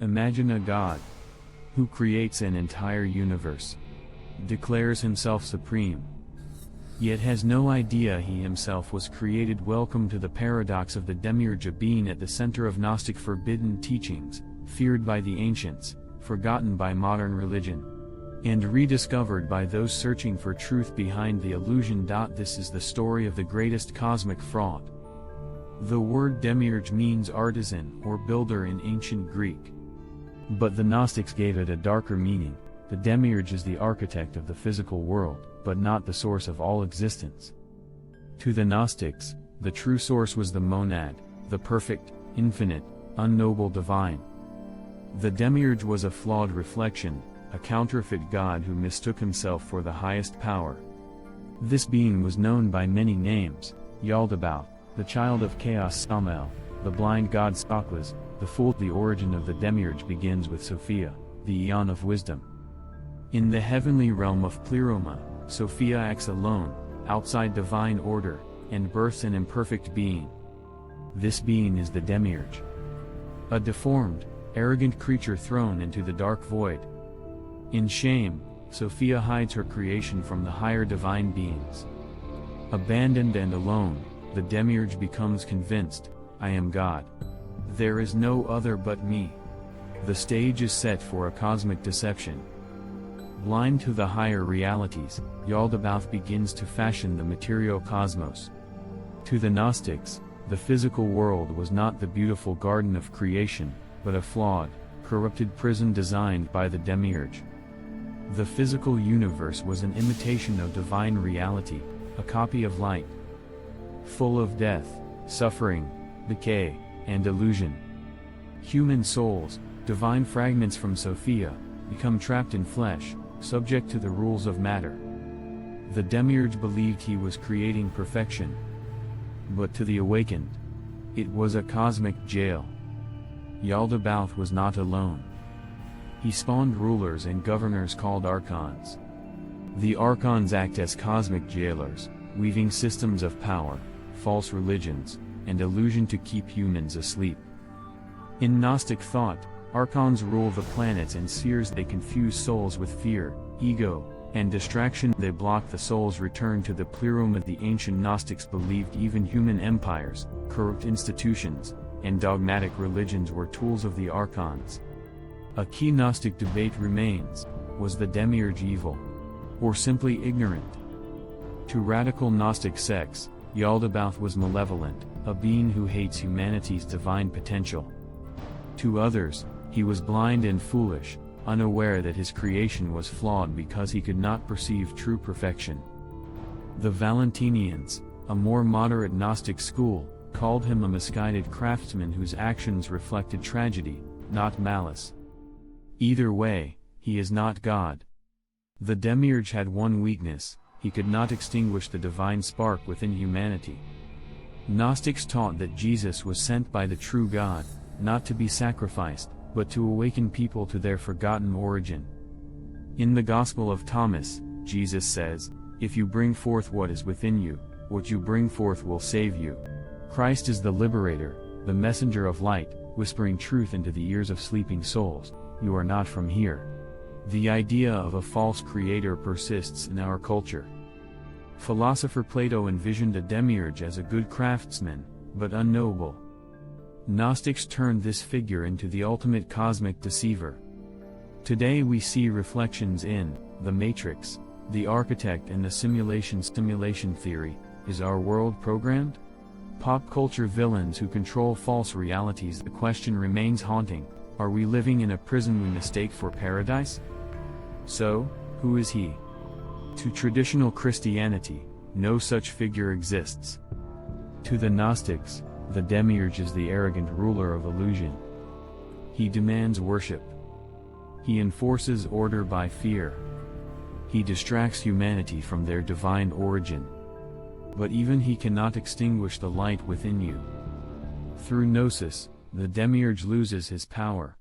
Imagine a god who creates an entire universe, declares himself supreme, yet has no idea he himself was created. Welcome to the paradox of the Demiurge, a being at the center of Gnostic forbidden teachings, feared by the ancients, forgotten by modern religion, and rediscovered by those searching for truth behind the illusion. This is the story of the greatest cosmic fraud. The word Demiurge means artisan or builder in ancient Greek. But the Gnostics gave it a darker meaning. The Demiurge is the architect of the physical world, but not the source of all existence. To the Gnostics, the true source was the monad, the perfect, infinite, unknowable divine. The Demiurge was a flawed reflection, a counterfeit god who mistook himself for the highest power. This being was known by many names: Yaldabaoth, the child of chaos; Samael, the blind god; Soklas, the fool. The origin of the Demiurge begins with Sophia, the eon of wisdom. In the heavenly realm of Pleroma, Sophia acts alone, outside divine order, and births an imperfect being. This being is the Demiurge. A deformed, arrogant creature thrown into the dark void. In shame, Sophia hides her creation from the higher divine beings. Abandoned and alone, the Demiurge becomes convinced, "I am God. There is no other but me." The stage is set for a cosmic deception. Blind to the higher realities, Yaldabaoth begins to fashion the material cosmos. To the Gnostics, the physical world was not the beautiful garden of creation, but a flawed, corrupted prison designed by the Demiurge. The physical universe was an imitation of divine reality, a copy of light, full of death, suffering, decay, and illusion. Human souls, divine fragments from Sophia, become trapped in flesh, subject to the rules of matter. The Demiurge believed he was creating perfection. But to the awakened, it was a cosmic jail. Yaldabaoth was not alone. He spawned rulers and governors called archons. The archons act as cosmic jailers, weaving systems of power, false religions, and illusion to keep humans asleep. In Gnostic thought, archons rule the planets and spheres. They confuse souls with fear, ego, and distraction. They block the soul's return to the pleroma. The ancient Gnostics believed even human empires, corrupt institutions, and dogmatic religions were tools of the archons. A key Gnostic debate remains: was the Demiurge evil, or simply ignorant? To radical Gnostic sects, Yaldabaoth was malevolent, a being who hates humanity's divine potential. To others, he was blind and foolish, unaware that his creation was flawed because he could not perceive true perfection. The Valentinians, a more moderate Gnostic school, called him a misguided craftsman whose actions reflected tragedy, not malice. Either way, he is not God. The Demiurge had one weakness: he could not extinguish the divine spark within humanity. Gnostics taught that Jesus was sent by the true God, not to be sacrificed, but to awaken people to their forgotten origin. In the Gospel of Thomas, Jesus says, "If you bring forth what is within you, what you bring forth will save you." Christ is the liberator, the messenger of light, whispering truth into the ears of sleeping souls: "You are not from here." The idea of a false creator persists in our culture. Philosopher Plato envisioned a demiurge as a good craftsman, but unknowable. Gnostics turned this figure into the ultimate cosmic deceiver. Today we see reflections in The Matrix, The Architect, and the simulation. Simulation theory: is our world programmed? Pop culture villains who control false realities. The question remains haunting: are we living in a prison we mistake for paradise? So, who is he? To traditional Christianity, no such figure exists. To the Gnostics, the Demiurge is the arrogant ruler of illusion. He demands worship. He enforces order by fear. He distracts humanity from their divine origin. But even he cannot extinguish the light within you. Through Gnosis, the Demiurge loses his power.